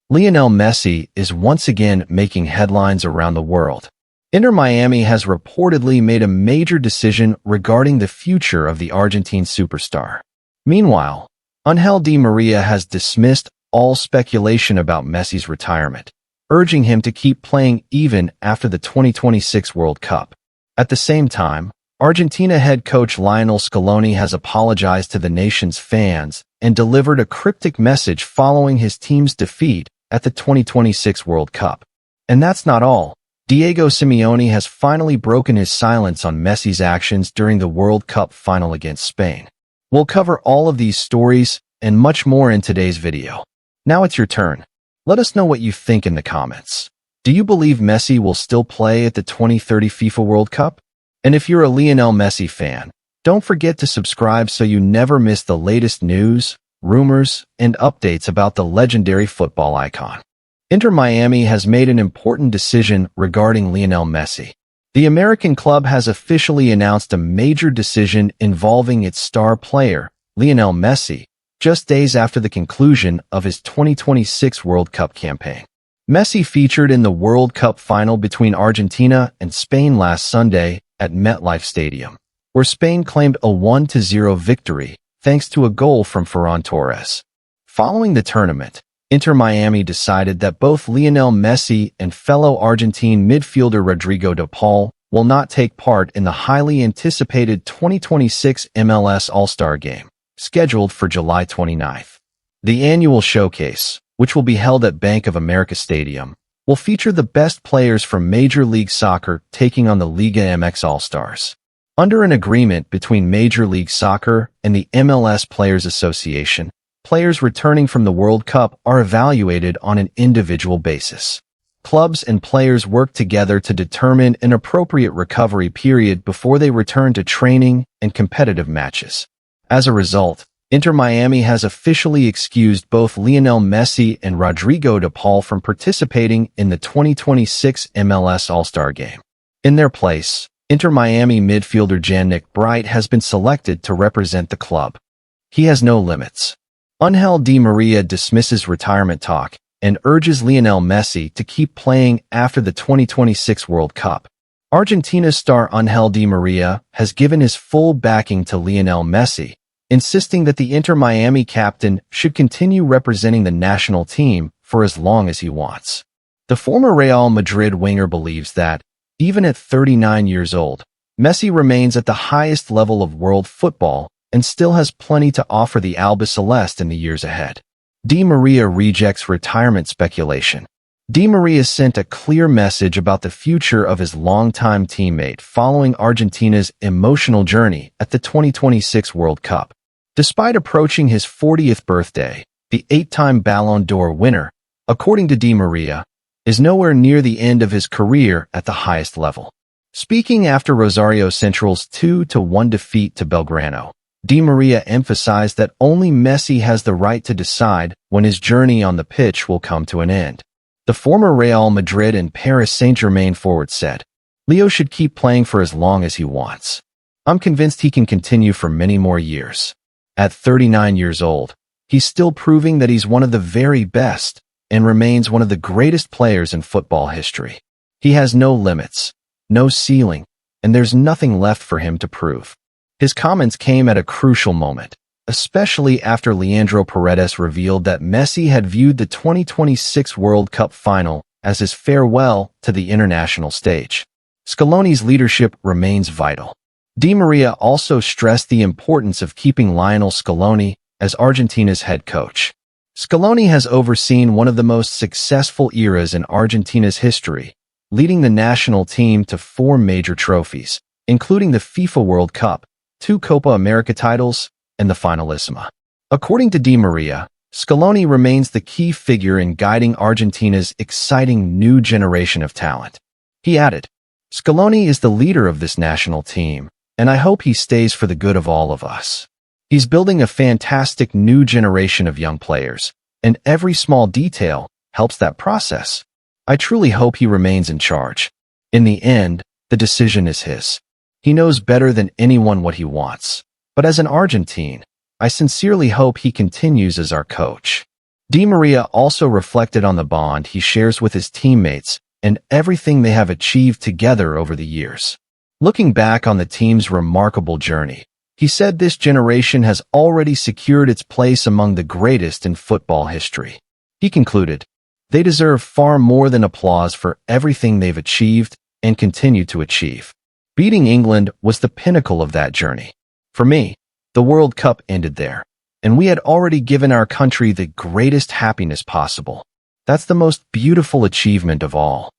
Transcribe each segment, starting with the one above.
Lionel Messi is once again making headlines around the world. Inter Miami has reportedly made a major decision regarding the future of the Argentine superstar. Meanwhile, Angel Di Maria has dismissed all speculation about Messi's retirement, urging him to keep playing even after the 2026 World Cup. At the same time, Argentina head coach Lionel Scaloni has apologized to the nation's fans and delivered a cryptic message following his team's defeat at the 2026 World Cup. And that's not all. Diego Simeone has finally broken his silence on Messi's actions during the World Cup final against Spain. We'll cover all of these stories and much more in today's video. Now it's your turn. Let us know what you think in the comments. Do you believe Messi will still play at the 2030 FIFA World Cup? And if you're a Lionel Messi fan, don't forget to subscribe so you never miss the latest news, rumors, and updates about the legendary football icon. Inter Miami has made an important decision regarding Lionel Messi. The American club has officially announced a major decision involving its star player, Lionel Messi, just days after the conclusion of his 2026 World Cup campaign. Messi featured in the World Cup final between Argentina and Spain last Sunday at MetLife Stadium, where Spain claimed a 1-0 victory thanks to a goal from Ferran Torres. Following the tournament, Inter Miami decided that both Lionel Messi and fellow Argentine midfielder Rodrigo de Paul will not take part in the highly anticipated 2026 MLS All-Star Game, scheduled for July 29th. The annual showcase, which will be held at Bank of America Stadium, will feature the best players from Major League Soccer taking on the Liga MX All-Stars. Under an agreement between Major League Soccer and the MLS Players Association, players returning from the World Cup are evaluated on an individual basis. Clubs and players work together to determine an appropriate recovery period before they return to training and competitive matches. As a result, Inter Miami has officially excused both Lionel Messi and Rodrigo de Paul from participating in the 2026 MLS All-Star Game. In their place, Inter Miami midfielder Jan-Nick Bright has been selected to represent the club. He has no limits. Angel Di Maria dismisses retirement talk and urges Lionel Messi to keep playing after the 2026 World Cup. Argentina's star Angel Di Maria has given his full backing to Lionel Messi, insisting that the Inter Miami captain should continue representing the national team for as long as he wants. The former Real Madrid winger believes that, even at 39 years old, Messi remains at the highest level of world football and still has plenty to offer the Albiceleste in the years ahead. Di Maria rejects retirement speculation. Di Maria sent a clear message about the future of his longtime teammate following Argentina's emotional journey at the 2026 World Cup. Despite approaching his 40th birthday, the 8-time Ballon d'Or winner, according to Di Maria, is nowhere near the end of his career at the highest level. Speaking after Rosario Central's 2-1 defeat to Belgrano, Di Maria emphasized that only Messi has the right to decide when his journey on the pitch will come to an end. The former Real Madrid and Paris Saint-Germain forward said, "Leo should keep playing for as long as he wants. I'm convinced he can continue for many more years." At 39 years old, he's still proving that he's one of the very best and remains one of the greatest players in football history. He has no limits, no ceiling, and there's nothing left for him to prove. His comments came at a crucial moment, especially after Leandro Paredes revealed that Messi had viewed the 2026 World Cup final as his farewell to the international stage. Scaloni's leadership remains vital. Di Maria also stressed the importance of keeping Lionel Scaloni as Argentina's head coach. Scaloni has overseen one of the most successful eras in Argentina's history, leading the national team to 4 major trophies, including the FIFA World Cup, 2 Copa America titles, and the Finalissima. According to Di Maria, Scaloni remains the key figure in guiding Argentina's exciting new generation of talent. He added, "Scaloni is the leader of this national team, and I hope he stays for the good of all of us. He's building a fantastic new generation of young players, and every small detail helps that process. I truly hope he remains in charge. In the end, the decision is his. He knows better than anyone what he wants. But as an Argentine, I sincerely hope he continues as our coach." Di Maria also reflected on the bond he shares with his teammates and everything they have achieved together over the years. Looking back on the team's remarkable journey, he said this generation has already secured its place among the greatest in football history. He concluded, "They deserve far more than applause for everything they've achieved and continue to achieve." Beating England was the pinnacle of that journey. For me, the World Cup ended there, and we had already given our country the greatest happiness possible. That's the most beautiful achievement of all.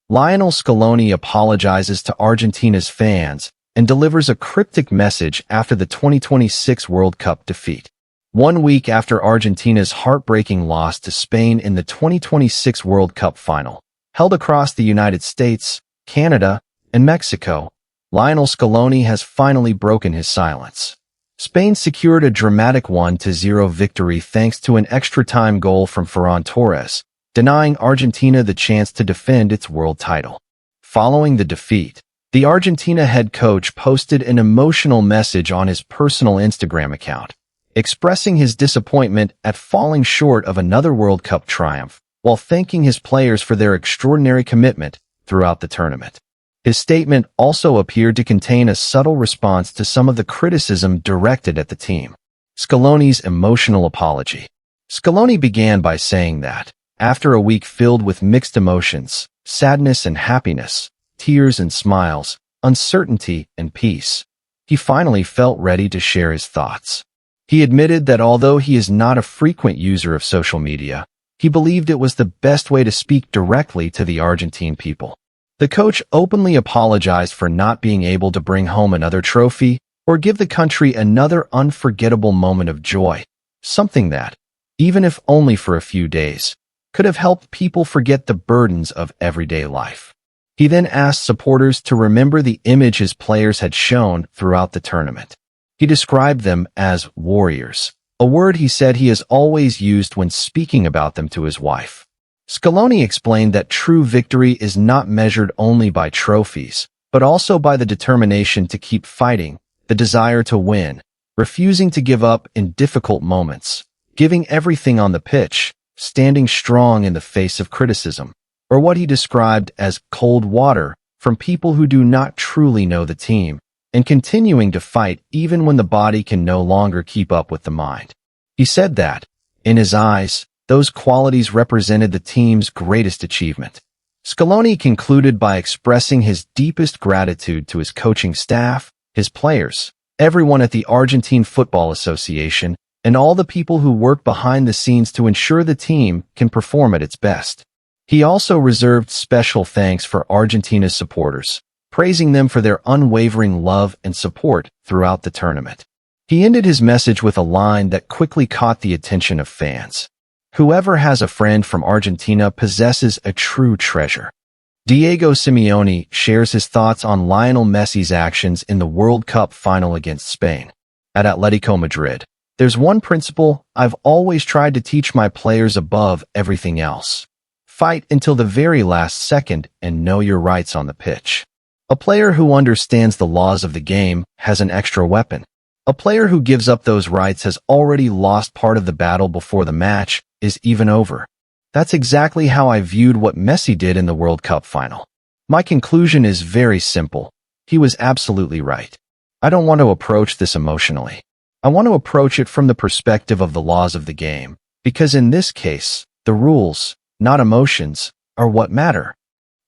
Lionel Scaloni apologizes to Argentina's fans and delivers a cryptic message after the 2026 World Cup defeat. 1 week after Argentina's heartbreaking loss to Spain in the 2026 World Cup final, held across the United States, Canada, and Mexico, Lionel Scaloni has finally broken his silence. Spain secured a dramatic 1-0 victory thanks to an extra-time goal from Ferran Torres, denying Argentina the chance to defend its world title. Following the defeat, the Argentina head coach posted an emotional message on his personal Instagram account, expressing his disappointment at falling short of another World Cup triumph, while thanking his players for their extraordinary commitment throughout the tournament. His statement also appeared to contain a subtle response to some of the criticism directed at the team. Scaloni's emotional apology. Scaloni began by saying that, after a week filled with mixed emotions, sadness and happiness, tears and smiles, uncertainty and peace, he finally felt ready to share his thoughts. He admitted that although he is not a frequent user of social media, he believed it was the best way to speak directly to the Argentine people. The coach openly apologized for not being able to bring home another trophy or give the country another unforgettable moment of joy, something that, even if only for a few days, could have helped people forget the burdens of everyday life. He then asked supporters to remember the image his players had shown throughout the tournament. He described them as warriors, a word he said he has always used when speaking about them to his wife. Scaloni explained that true victory is not measured only by trophies, but also by the determination to keep fighting, the desire to win, refusing to give up in difficult moments, giving everything on the pitch, standing strong in the face of criticism, or what he described as cold water from people who do not truly know the team, and continuing to fight even when the body can no longer keep up with the mind. He said that, in his eyes, those qualities represented the team's greatest achievement. Scaloni concluded by expressing his deepest gratitude to his coaching staff, his players, everyone at the Argentine Football Association, and all the people who work behind the scenes to ensure the team can perform at its best. He also reserved special thanks for Argentina's supporters, praising them for their unwavering love and support throughout the tournament. He ended his message with a line that quickly caught the attention of fans. "Whoever has a friend from Argentina possesses a true treasure." Diego Simeone shares his thoughts on Lionel Messi's actions in the World Cup final against Spain. At Atletico Madrid, "There's one principle I've always tried to teach my players above everything else. Fight until the very last second and know your rights on the pitch. A player who understands the laws of the game has an extra weapon. A player who gives up those rights has already lost part of the battle before the match is even over." That's exactly how I viewed what Messi did in the World Cup final. My conclusion is very simple. He was absolutely right. I don't want to approach this emotionally. I want to approach it from the perspective of the laws of the game, because in this case, the rules, not emotions, are what matter.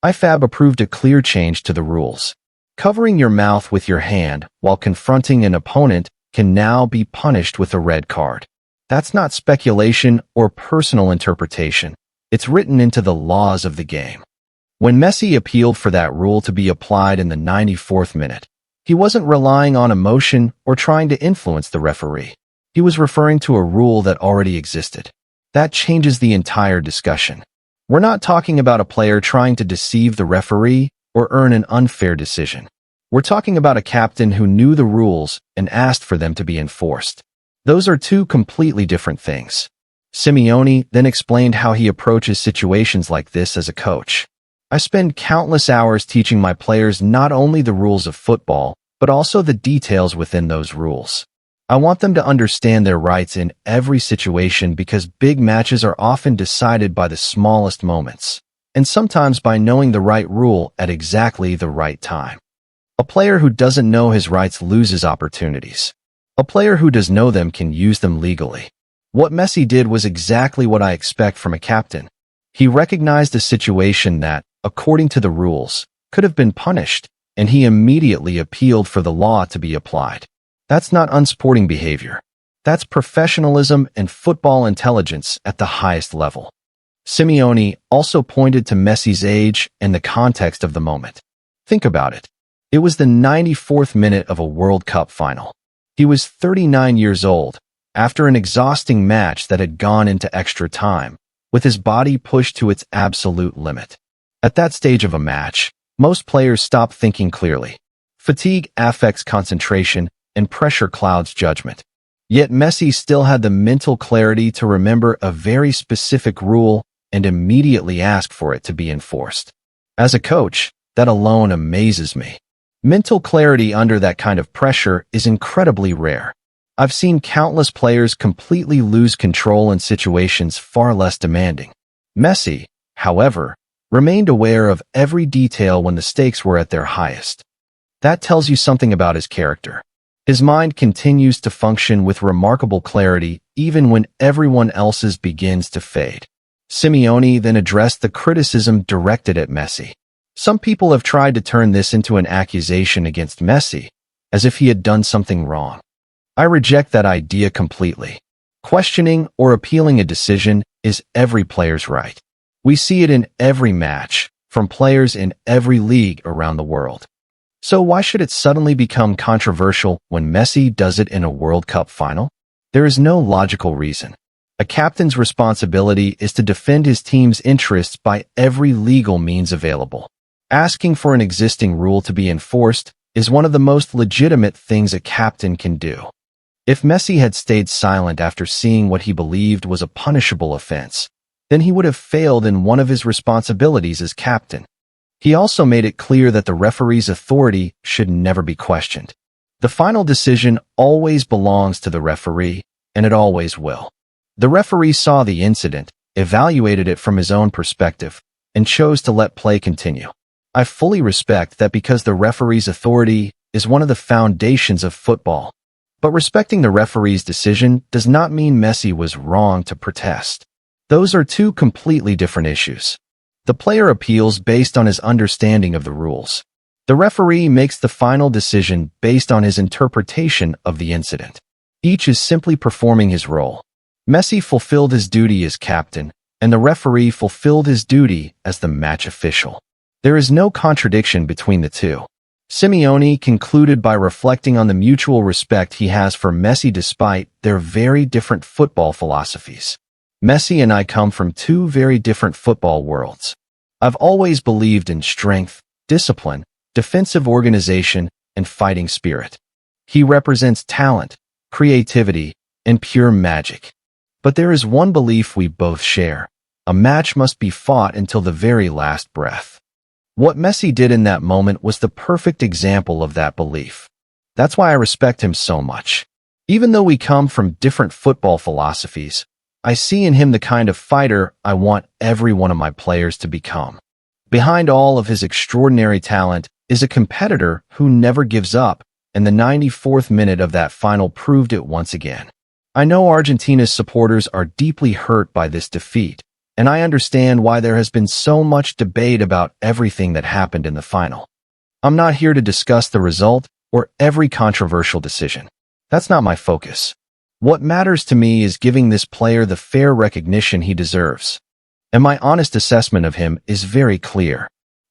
IFAB approved a clear change to the rules. Covering your mouth with your hand while confronting an opponent can now be punished with a red card. That's not speculation or personal interpretation. It's written into the laws of the game. When Messi appealed for that rule to be applied in the 94th minute, he wasn't relying on emotion or trying to influence the referee. He was referring to a rule that already existed. That changes the entire discussion. We're not talking about a player trying to deceive the referee or earn an unfair decision. We're talking about a captain who knew the rules and asked for them to be enforced. Those are two completely different things. Simeone then explained how he approaches situations like this as a coach. "I spend countless hours teaching my players not only the rules of football, but also the details within those rules. I want them to understand their rights in every situation because big matches are often decided by the smallest moments, and sometimes by knowing the right rule at exactly the right time. A player who doesn't know his rights loses opportunities. A player who does know them can use them legally. What Messi did was exactly what I expect from a captain. He recognized a situation that, according to the rules, could have been punished, and he immediately appealed for the law to be applied. That's not unsporting behavior. That's professionalism and football intelligence at the highest level. Simeone also pointed to Messi's age and the context of the moment. Think about it. It was the 94th minute of a World Cup final. He was 39 years old, after an exhausting match that had gone into extra time, with his body pushed to its absolute limit. At that stage of a match, most players stop thinking clearly. Fatigue affects concentration, and pressure clouds judgment. Yet Messi still had the mental clarity to remember a very specific rule and immediately ask for it to be enforced. As a coach, that alone amazes me. Mental clarity under that kind of pressure is incredibly rare. I've seen countless players completely lose control in situations far less demanding. Messi, however, remained aware of every detail when the stakes were at their highest. That tells you something about his character. His mind continues to function with remarkable clarity even when everyone else's begins to fade. Simeone then addressed the criticism directed at Messi. Some people have tried to turn this into an accusation against Messi, as if he had done something wrong. I reject that idea completely. Questioning or appealing a decision is every player's right. We see it in every match, from players in every league around the world. So why should it suddenly become controversial when Messi does it in a World Cup final? There is no logical reason. A captain's responsibility is to defend his team's interests by every legal means available. Asking for an existing rule to be enforced is one of the most legitimate things a captain can do. If Messi had stayed silent after seeing what he believed was a punishable offense, then he would have failed in one of his responsibilities as captain. He also made it clear that the referee's authority should never be questioned. The final decision always belongs to the referee, and it always will. The referee saw the incident, evaluated it from his own perspective, and chose to let play continue. I fully respect that because the referee's authority is one of the foundations of football. But respecting the referee's decision does not mean Messi was wrong to protest. Those are two completely different issues. The player appeals based on his understanding of the rules. The referee makes the final decision based on his interpretation of the incident. Each is simply performing his role. Messi fulfilled his duty as captain, and the referee fulfilled his duty as the match official. There is no contradiction between the two. Simeone concluded by reflecting on the mutual respect he has for Messi despite their very different football philosophies. Messi and I come from two very different football worlds. I've always believed in strength, discipline, defensive organization, and fighting spirit. He represents talent, creativity, and pure magic. But there is one belief we both share. A match must be fought until the very last breath. What Messi did in that moment was the perfect example of that belief. That's why I respect him so much. Even though we come from different football philosophies, I see in him the kind of fighter I want every one of my players to become. Behind all of his extraordinary talent is a competitor who never gives up, and the 94th minute of that final proved it once again. I know Argentina's supporters are deeply hurt by this defeat, and I understand why there has been so much debate about everything that happened in the final. I'm not here to discuss the result or every controversial decision. That's not my focus. What matters to me is giving this player the fair recognition he deserves. And my honest assessment of him is very clear.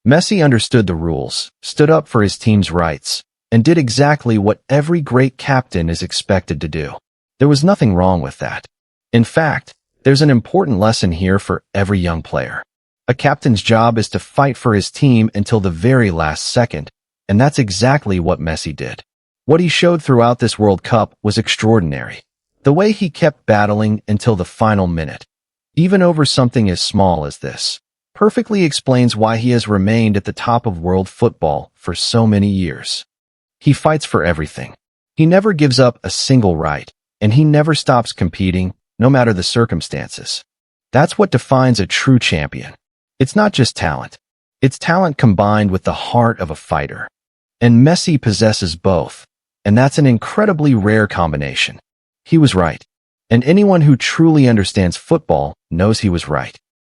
Messi understood the rules, stood up for his team's rights, and did exactly what every great captain is expected to do. There was nothing wrong with that. In fact, there's an important lesson here for every young player. A captain's job is to fight for his team until the very last second, and that's exactly what Messi did. What he showed throughout this World Cup was extraordinary. The way he kept battling until the final minute, even over something as small as this, perfectly explains why he has remained at the top of world football for so many years. He fights for everything. He never gives up a single right, and he never stops competing, no matter the circumstances. That's what defines a true champion. It's not just talent. It's talent combined with the heart of a fighter. And Messi possesses both, and that's an incredibly rare combination. He was right. And anyone who truly understands football knows he was right.